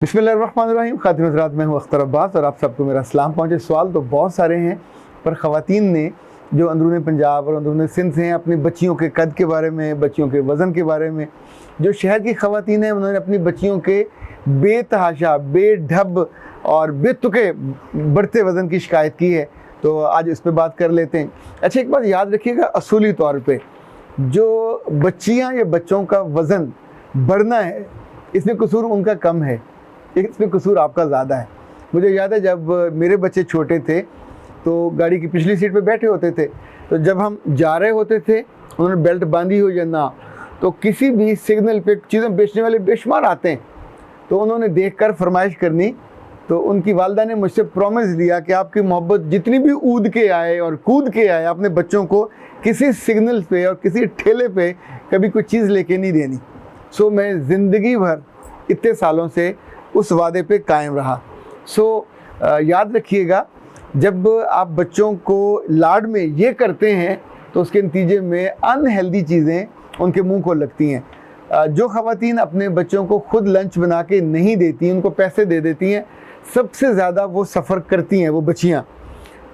बिस्मिल्लाहिर्रहमानिर्रहीम। खातिन हज़रात, मैं हूँ अख्तर अब्बास और आप सबको मेरा सलाम पहुँचे। सवाल तो बहुत सारे हैं, पर ख़वातीन ने जो अंदरूनी पंजाब और अंदरूनी सिंध से हैं, अपनी बच्चियों के कद के बारे में, बच्चियों के वज़न के बारे में, जो शहर की ख़वातीन हैं उन्होंने अपनी बच्चियों के बेतहाशा, बेढब और बेतुके बढ़ते वज़न की शिकायत की है। तो आज इस पर बात कर लेते हैं। अच्छा, एक बात याद रखिएगा, असूली तौर पर जो बच्चियाँ या बच्चों का वज़न बढ़ना है, इसमें कसूर उनका कम है, इसमें कसूर आपका ज़्यादा है। मुझे याद है जब मेरे बच्चे छोटे थे तो गाड़ी की पिछली सीट पे बैठे होते थे, तो जब हम जा रहे होते थे उन्होंने बेल्ट बांधी हो या ना, तो किसी भी सिग्नल पे चीज़ें बेचने वाले बेशुमार आते हैं, तो उन्होंने देखकर फरमाइश करनी। तो उनकी वालदा ने मुझसे प्रॉमिस लिया कि आपकी मोहब्बत जितनी भी ऊद के आए और कूद के आए, अपने बच्चों को किसी सिग्नल पे और किसी ठेले पे कभी कोई चीज़ लेके नहीं देनी। सो मैं ज़िंदगी भर इतने सालों से उस वादे पे कायम रहा। याद रखिएगा, जब आप बच्चों को लाड में ये करते हैं तो उसके नतीजे में अनहेल्दी चीज़ें उनके मुंह को लगती हैं। जो ख़वातीन अपने बच्चों को खुद लंच बना के नहीं देती, उनको पैसे दे देती हैं, सबसे ज़्यादा वो सफ़र करती हैं। वो बच्चियाँ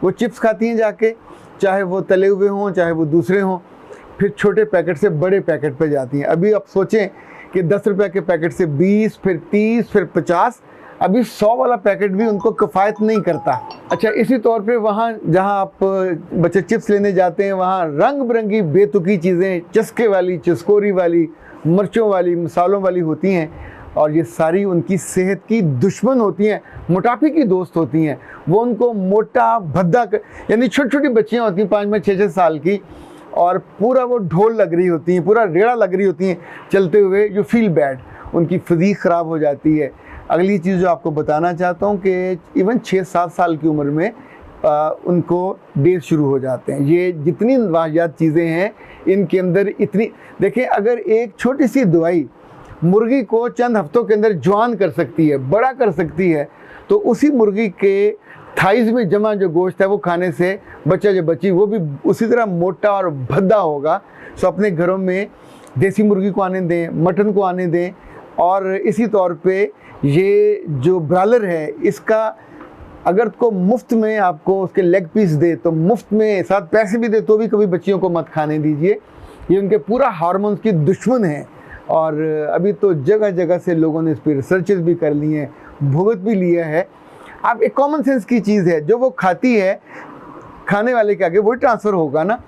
वो चिप्स खाती हैं जाके, चाहे वो तले हुए हों चाहे वो दूसरे हों, फिर छोटे पैकेट से बड़े पैकेट पे जाती हैं। अभी आप सोचें कि 10 रुपये के पैकेट से 20, फिर 30, फिर 50, अभी 100 वाला पैकेट भी उनको किफ़ायत नहीं करता। अच्छा, इसी तौर पे वहाँ जहाँ आप बच्चे चिप्स लेने जाते हैं, वहाँ रंग बिरंगी बेतुकी चीज़ें, चस्के वाली, चस्कोरी वाली, मिर्चों वाली, मसालों वाली होती हैं, और ये सारी उनकी सेहत की दुश्मन होती हैं, मोटापे की दोस्त होती हैं। वो उनको मोटा भद्दा यानी छोटी छोटी बच्चियाँ होती हैं 5-5, 6-6 साल की, और पूरा वो ढोल लग रही होती हैं, पूरा रेड़ा लग रही होती हैं चलते हुए। यू फील बैड, उनकी फिज़ीक ख़राब हो जाती है। अगली चीज़ जो आपको बताना चाहता हूँ कि इवन 6-7 साल की उम्र में उनको डेज शुरू हो जाते हैं। ये जितनी वाहियात चीज़ें हैं इनके अंदर इतनी, देखें, अगर एक छोटी सी दवाई मुर्गी को चंद हफ्तों के अंदर जवान कर सकती है, बड़ा कर सकती है, तो उसी मुर्गी के थाइज़ में जमा जो गोश्त है वो खाने से बच्चा जो बच्ची वो भी उसी तरह मोटा और भद्दा होगा। सो अपने घरों में देसी मुर्गी को आने दें, मटन को आने दें, और इसी तौर पे ये जो ब्रायलर है इसका अगर को मुफ्त में आपको उसके लेग पीस दे तो मुफ्त में साथ पैसे भी दे तो भी कभी बच्चियों को मत खाने दीजिए। ये उनके पूरा हार्मोन्स की दुश्मन है, और अभी तो जगह जगह से लोगों ने इस पर रिसर्चेस भी कर ली हैं, भुगत भी लिया है। आप एक कॉमन सेंस की चीज़ है, जो वो खाती है खाने वाले के आगे वही ट्रांसफ़र होगा ना।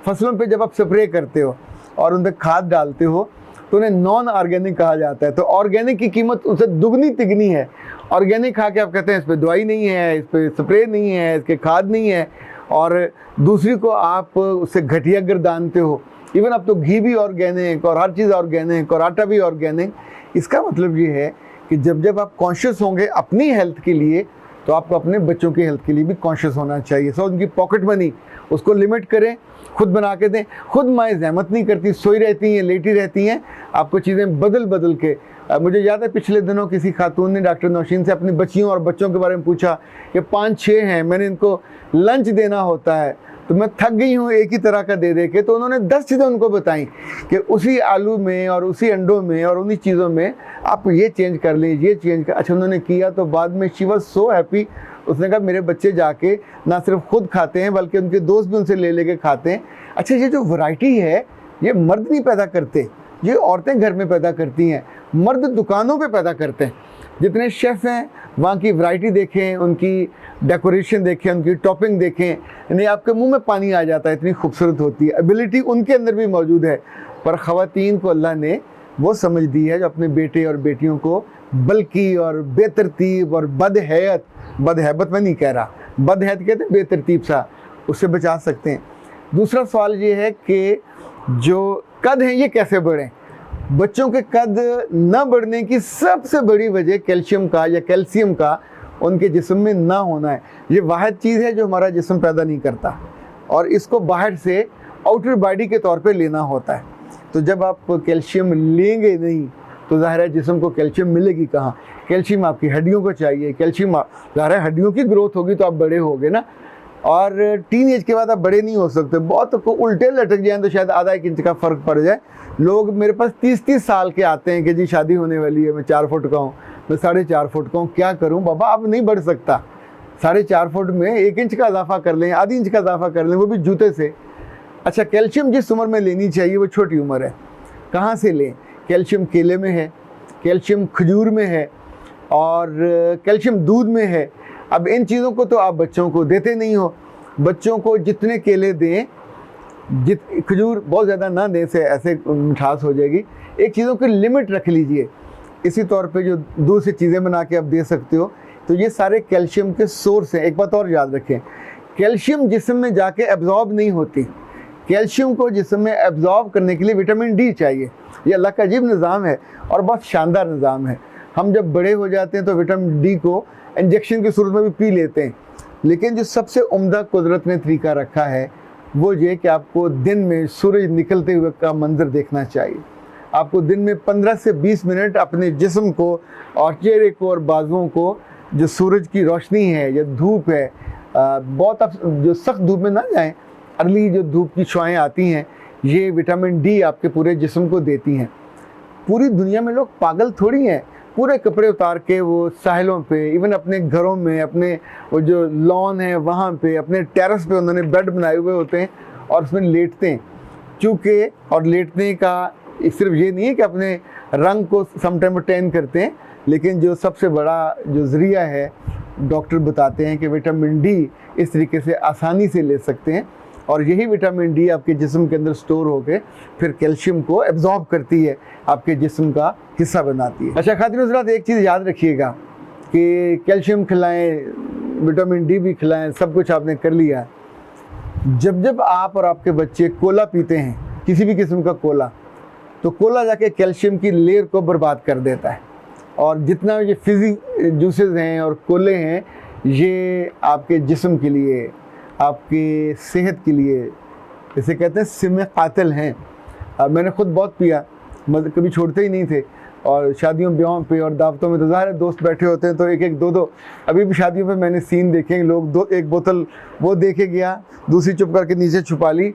फसलों पे जब आप स्प्रे करते हो और उन पर खाद डालते हो तो उन्हें नॉन ऑर्गेनिक कहा जाता है। तो ऑर्गेनिक की कीमत उनसे दुगनी तिगनी है। ऑर्गेनिक खा के आप कहते हैं इस पर दवाई नहीं है, इस पर स्प्रे नहीं है, इसके खाद नहीं है, और दूसरी को आप उससे घटिया गर्दानते हो। इवन अब तो घी भी ऑर्गेनिक और हर चीज़ ऑर्गेनिक और आटा भी ऑर्गेनिक। इसका मतलब ये है कि जब जब आप कॉन्शियस होंगे अपनी हेल्थ के लिए, तो आपको अपने बच्चों की हेल्थ के लिए भी कॉन्शियस होना चाहिए। सो उनकी पॉकेट मनी उसको लिमिट करें, खुद बना के दें। खुद माएँ ज़हमत नहीं करती, सोई रहती हैं, लेटी रहती हैं, आपको चीज़ें बदल बदल के। मुझे याद है पिछले दिनों किसी खातून ने डॉक्टर नौशीन से अपनी बच्चियों और बच्चों के बारे में पूछा कि 5-6 हैं, मैंने इनको लंच देना होता है, तो मैं थक गई हूँ एक ही तरह का दे दे के। तो उन्होंने 10 चीज़ें उनको बताई कि उसी आलू में और उसी अंडों में और उन्हीं चीज़ों में आप ये चेंज कर लें, ये चेंज कर। अच्छा, उन्होंने किया तो बाद में शी वाज सो हैप्पी। उसने कहा मेरे बच्चे जाके ना सिर्फ खुद खाते हैं बल्कि उनके दोस्त भी उनसे ले लेके खाते हैं। अच्छा, ये जो वैरायटी है ये मर्द नहीं पैदा करते, ये औरतें घर में पैदा करती हैं, मर्द दुकानों पे पैदा करते हैं। जितने शेफ़ हैं वहाँ की वैरायटी देखें, उनकी डेकोरेशन देखें, उनकी टॉपिंग देखें, यानी आपके मुंह में पानी आ जाता है, इतनी खूबसूरत होती है। एबिलिटी उनके अंदर भी मौजूद है। पर ख़वातीन को अल्लाह ने वो समझ दी है जो अपने बेटे और बेटियों को बल्कि और बेतरतीब और बदहैबत में नहीं कह रहा, बदहैत कहते हैं बेतरतीब सा, उससे बचा सकते हैं। दूसरा सवाल ये है कि जो कद हैं ये कैसे बढ़ें। बच्चों के कद न बढ़ने की सबसे बड़ी वजह कैल्शियम का या कैल्शियम का उनके जिस्म में ना होना है। ये वाहिद चीज़ है जो हमारा जिस्म पैदा नहीं करता, और इसको बाहर से आउटर बॉडी के तौर पे लेना होता है। तो जब आप कैल्शियम लेंगे नहीं तो ज़ाहिर है जिस्म को कैल्शियम मिलेगी कहाँ। कैल्शियम आपकी हड्डियों को चाहिए, कैल्शियम ज़ाहिर है हड्डियों की ग्रोथ होगी तो आप बड़े होगे ना। और टीन एज के बाद आप बड़े नहीं हो सकते, बहुत को उल्टे लटक जाएं तो शायद आधा 1 इंच का फ़र्क पड़ जाए। लोग मेरे पास 30-30 साल के आते हैं कि जी शादी होने वाली है, मैं 4 फुट का हूँ, मैं 4.5 फुट का हूँ, क्या करूँ बाबा, अब नहीं बढ़ सकता। 4.5 फुट में 1 इंच का इजाफा कर लें, आधी इंच का इजाफा कर लें, वो भी जूते से। अच्छा, कैल्शियम जिस उम्र में लेनी चाहिए वो छोटी उम्र है। कहाँ से लें? कैल्शियम केले में है, कैल्शियम खजूर में है, और कैल्शियम दूध में है। अब इन चीज़ों को तो आप बच्चों को देते नहीं हो। बच्चों को जितने केले दें, खजूर बहुत ज़्यादा ना दें, से ऐसे मिठास हो जाएगी। एक चीज़ों की लिमिट रख लीजिए। इसी तौर पे जो दूध से चीज़ें बना के आप दे सकते हो, तो ये सारे कैल्शियम के सोर्स हैं। एक बात और याद रखें, कैल्शियम जिस्म में जाके एब्जॉर्ब नहीं होती। कैल्शियम को जिस्म में एब्जॉर्ब करने के लिए विटामिन डी चाहिए। ये अल्लाह का अजीब निज़ाम है और बहुत शानदार निज़ाम है। हम जब बड़े हो जाते हैं तो विटामिन डी को इंजेक्शन की सूरत में भी पी लेते हैं, लेकिन जो सबसे उम्दा कुदरत ने तरीका रखा है वो ये कि आपको दिन में सूरज निकलते हुए का मंजर देखना चाहिए। आपको दिन में 15 से 20 मिनट अपने जिस्म को और चेहरे को और बाजुओं को जो सूरज की रोशनी है या धूप है, बहुत आप जो सख्त धूप में ना जाएं, अर्ली जो धूप की छुआएँ आती हैं, ये विटामिन डी आपके पूरे जिस्म को देती हैं। पूरी दुनिया में लोग पागल थोड़ी हैं, पूरे कपड़े उतार के वो साहिलों पे, इवन अपने घरों में, अपने वो जो लॉन है वहाँ पे, अपने टेरेस पे उन्होंने बेड बनाए हुए होते हैं और उसमें लेटते हैं। चूँकि और लेटने का सिर्फ ये नहीं है कि अपने रंग को समटाइम टैन करते हैं, लेकिन जो सबसे बड़ा जो ज़रिया है, डॉक्टर बताते हैं कि विटामिन डी इस तरीके से आसानी से ले सकते हैं, और यही विटामिन डी आपके जिस्म के अंदर स्टोर होकर फिर कैल्शियम को एब्जॉर्ब करती है, आपके जिस्म का हिस्सा बनाती है। अच्छा खातिन हज़रात, एक चीज़ याद रखिएगा कि कैल्शियम खिलाएं, विटामिन डी भी खिलाएं, सब कुछ आपने कर लिया। जब जब आप और आपके बच्चे कोला पीते हैं, किसी भी किस्म का कोला, तो कोला जाके कैल्शियम की लेयर को बर्बाद कर देता है। और जितना ये फिज़ी जूसेस हैं और कोले हैं, ये आपके जिस्म के लिए, आपकी सेहत के लिए, इसे कहते हैं सिम कातिल हैं। मैंने ख़ुद बहुत पिया, मतलब कभी छोड़ते ही नहीं थे। और शादियों ब्याहों पे और दावतों में तो ज़ाहिर है दोस्त बैठे होते हैं, तो एक एक दो दो, अभी भी शादियों पे मैंने सीन देखे, लोग एक बोतल वो दे के गया, दूसरी चुप करके नीचे छुपा ली।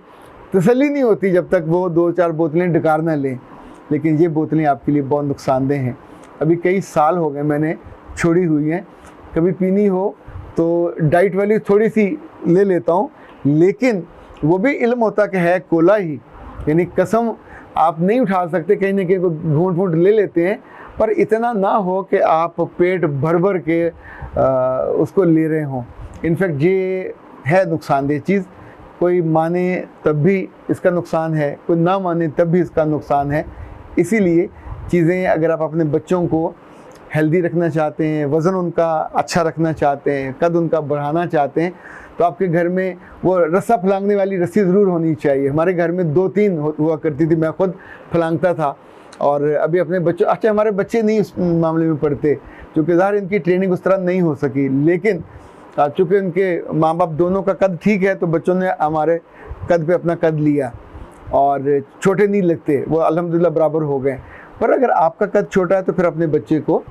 तसल्ली नहीं होती जब तक वो 2-4 बोतलें डकार ना लें, लेकिन ये बोतलें आपके लिए बहुत नुकसानदेह हैं। अभी कई साल हो गए मैंने छोड़ी हुई हैं। कभी पीनी हो तो डाइट वाली थोड़ी सी ले लेता हूँ, लेकिन वो भी इल्म होता कि है कोला ही, यानी कसम आप नहीं उठा सकते, कहीं ना कहीं घूंट घूंट ले लेते हैं, पर इतना ना हो कि आप पेट भर भर के उसको ले रहे हों। इनफैक्ट ये है नुकसानदेह चीज़, कोई माने तब भी इसका नुकसान है, कोई ना माने तब भी इसका नुकसान है। इसीलिए चीज़ें, अगर आप अपने बच्चों को हेल्दी रखना चाहते हैं, वज़न उनका अच्छा रखना चाहते हैं, कद उनका बढ़ाना चाहते हैं, तो आपके घर में वो रस्सा फलांगने वाली रस्सी ज़रूर होनी चाहिए। हमारे घर में 2-3 हुआ करती थी, मैं ख़ुद फलांगता था। और अभी अपने बच्चों, अच्छा हमारे बच्चे नहीं उस मामले में पढ़ते, क्योंकि ज़ाहिर इनकी ट्रेनिंग उस तरह नहीं हो सकी, लेकिन चूँकि उनके माँ बाप दोनों का कद ठीक है, तो बच्चों ने हमारे कद पे अपना कद लिया और छोटे नहीं लगते, वो अल्हम्दुलिल्लाह बराबर हो गए। पर अगर आपका कद छोटा है तो फिर अपने बच्चे को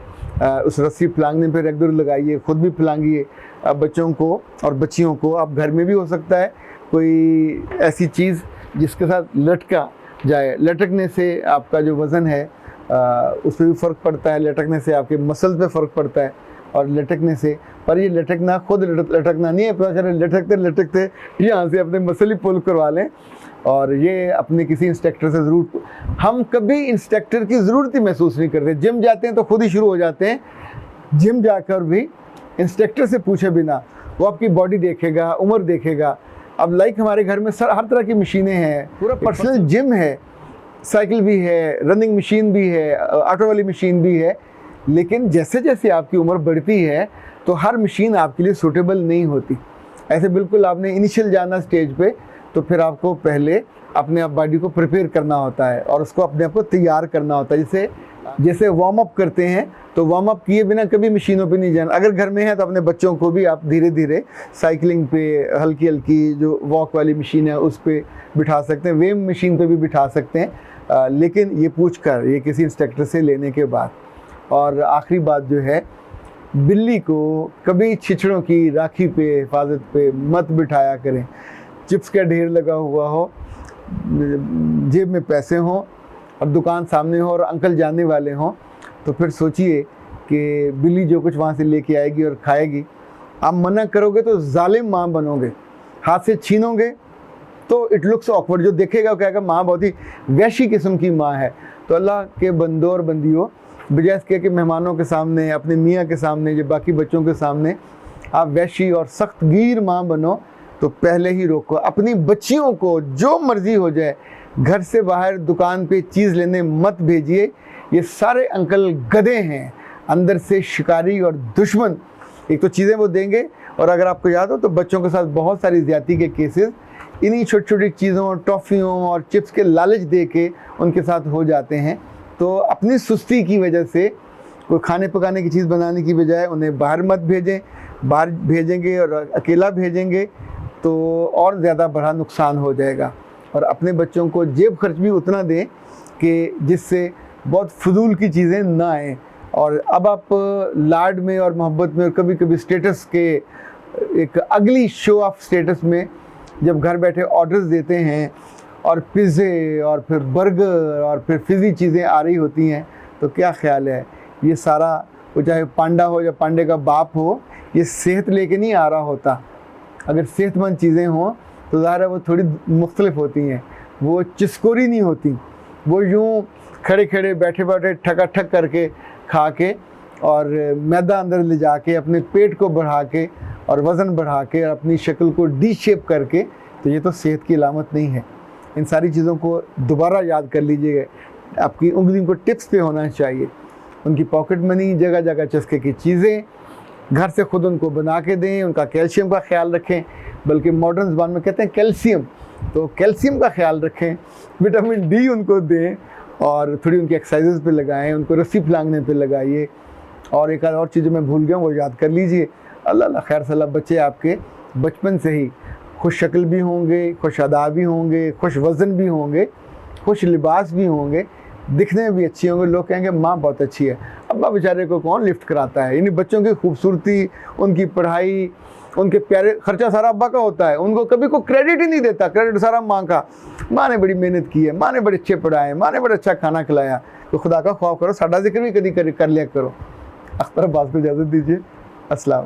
उस रस्सी फलांगने पे रेगुलर लगाइए, ख़ुद भी फलांगिए बच्चों को और बच्चियों को। आप घर में भी हो सकता है कोई ऐसी चीज़ जिसके साथ लटका जाए, लटकने से आपका जो वज़न है उस पर भी फ़र्क पड़ता है, लटकने से आपके मसल्स पे फ़र्क पड़ता है, और लटकने से, पर ये लटकना खुद लटकना नहीं है, पता चले लटकते लटकते यहाँ से अपने मसल ही पुल करवा लें। और ये अपने किसी इंस्ट्रक्टर से ज़रूर, हम कभी इंस्ट्रक्टर की ज़रूरत ही महसूस नहीं करते। जिम जाते हैं तो खुद ही शुरू हो जाते हैं, जिम जाकर भी इंस्ट्रक्टर से पूछे बिना वो आपकी बॉडी देखेगा, उम्र देखेगा। अब लाइक हमारे घर में हर तरह की मशीनें हैं, पूरा पर्सनल जिम है, साइकिल भी है, रनिंग मशीन भी है, ऑटो वाली मशीन भी है। लेकिन जैसे जैसे आपकी उम्र बढ़ती है तो हर मशीन आपके लिए सूटेबल नहीं होती। ऐसे बिल्कुल आपने इनिशियल जाना स्टेज पे, तो फिर आपको पहले अपने आप बॉडी को प्रिपेयर करना होता है और उसको अपने आप को तैयार करना होता है। जैसे वार्म अप करते हैं, तो वार्म अप किए बिना कभी मशीनों पे नहीं जाना। अगर घर में है तो अपने बच्चों को भी आप धीरे धीरे साइकिलिंग पे, हल्की हल्की जो वॉक वाली मशीन है उस पर बिठा सकते हैं, वेव मशीन पे भी बिठा सकते हैं, लेकिन ये पूछ कर, ये किसी इंस्ट्रक्टर से लेने के बाद। और आखिरी बात जो है, बिल्ली को कभी छिछड़ों की राखी पे, हिफाजत पे मत बिठाया करें। चिप्स का ढेर लगा हुआ हो, जेब में पैसे हों और दुकान सामने हो और अंकल जाने वाले हों, तो फिर सोचिए कि बिल्ली जो कुछ वहाँ से लेके आएगी और खाएगी। आप मना करोगे तो जालिम माँ बनोगे, हाथ से छीनोगे तो इट लुक्स ऑकवर्ड, जो देखेगा वो कहेगा माँ बहुत ही वैशी किस्म की माँ है। तो अल्लाह के बंदों और बंदियों, बजाय इसके कि मेहमानों के सामने, अपने मियाँ के सामने, जो बाकी बच्चों के सामने आप वैशी और सख्त गिर माँ बनो, तो पहले ही रोको। अपनी बच्चियों को जो मर्जी हो जाए घर से बाहर दुकान पे चीज़ लेने मत भेजिए। ये सारे अंकल गधे हैं, अंदर से शिकारी और दुश्मन। एक तो चीज़ें वो देंगे, और अगर आपको याद हो तो बच्चों के साथ बहुत सारी ज़्यादती के केसेस इन्हीं छोटी छोटी चीज़ों, टॉफ़ियों और चिप्स के लालच दे के उनके साथ हो जाते हैं। तो अपनी सुस्ती की वजह से कोई खाने पकाने की चीज़ बनाने की बजाय उन्हें बाहर मत भेजें। बाहर भेजेंगे और अकेला भेजेंगे तो और ज़्यादा बड़ा नुकसान हो जाएगा। और अपने बच्चों को जेब खर्च भी उतना दें कि जिससे बहुत फजूल की चीज़ें ना आएँ। और अब आप लाड में और मोहब्बत में और कभी कभी स्टेटस के एक अगली शो ऑफ स्टेटस में जब घर बैठे ऑर्डर्स देते हैं और पिज़्ज़े और फिर बर्गर और फिर फिज़ी चीज़ें आ रही होती हैं, तो क्या ख्याल है ये सारा, वो चाहे पांडा हो या पांडे का बाप हो, ये सेहत लेके नहीं आ रहा होता। अगर सेहतमंद चीज़ें हों तो ज़ाहिर है वो थोड़ी मुख्तलिफ होती हैं, वो चिस्कोरी नहीं होती, वो यूँ खड़े खड़े बैठे बैठे ठकाठक करके खा के और मैदा अंदर ले जाके अपने पेट को बढ़ा के और वज़न बढ़ा के और अपनी शक्ल को डी शेप करके, तो ये तो सेहत की अलामत नहीं है। इन सारी चीज़ों को दोबारा याद कर लीजिएगा। आपकी उंगली को टिप्स पे होना चाहिए। उनकी पॉकेट मनी, जगह जगह चस्के की चीज़ें घर से खुद उनको बना के दें। उनका कैल्शियम का ख्याल रखें, बल्कि मॉडर्न ज़बान में कहते हैं कैल्शियम, तो कैल्शियम का ख्याल रखें। विटामिन डी उनको दें और थोड़ी उनकी एक्सरसाइजेज़ पे लगाएं, उनको रस्सी फलांगने पे लगाइए। और एक और चीज़ मैं भूल गया वो याद कर लीजिए। अल्लाह खैर सलाह बच्चे आपके बचपन से ही खुश शक्ल भी होंगे, खुश अदा भी होंगे, खुश वज़न भी होंगे, खुश लिबास भी होंगे, दिखने में भी अच्छी होंगे। लोग कहेंगे माँ बहुत अच्छी है। अब्बा बेचारे को कौन लिफ्ट कराता है? यानी बच्चों की खूबसूरती, उनकी पढ़ाई, उनके प्यारे, खर्चा सारा अब्बा का होता है। उनको कभी कोई क्रेडिट ही नहीं देता, क्रेडिट सारा माँ का। माँ ने बड़ी मेहनत की है, माँ ने बड़े अच्छे पढ़ाए, माँ ने बड़ा अच्छा खाना खिलाया। तो खुदा का खौफ करो, साडा जिक्र भी कभी कर लिया करो। अख्तर अब्बास को इजाज़त दीजिए। अस्सलाम।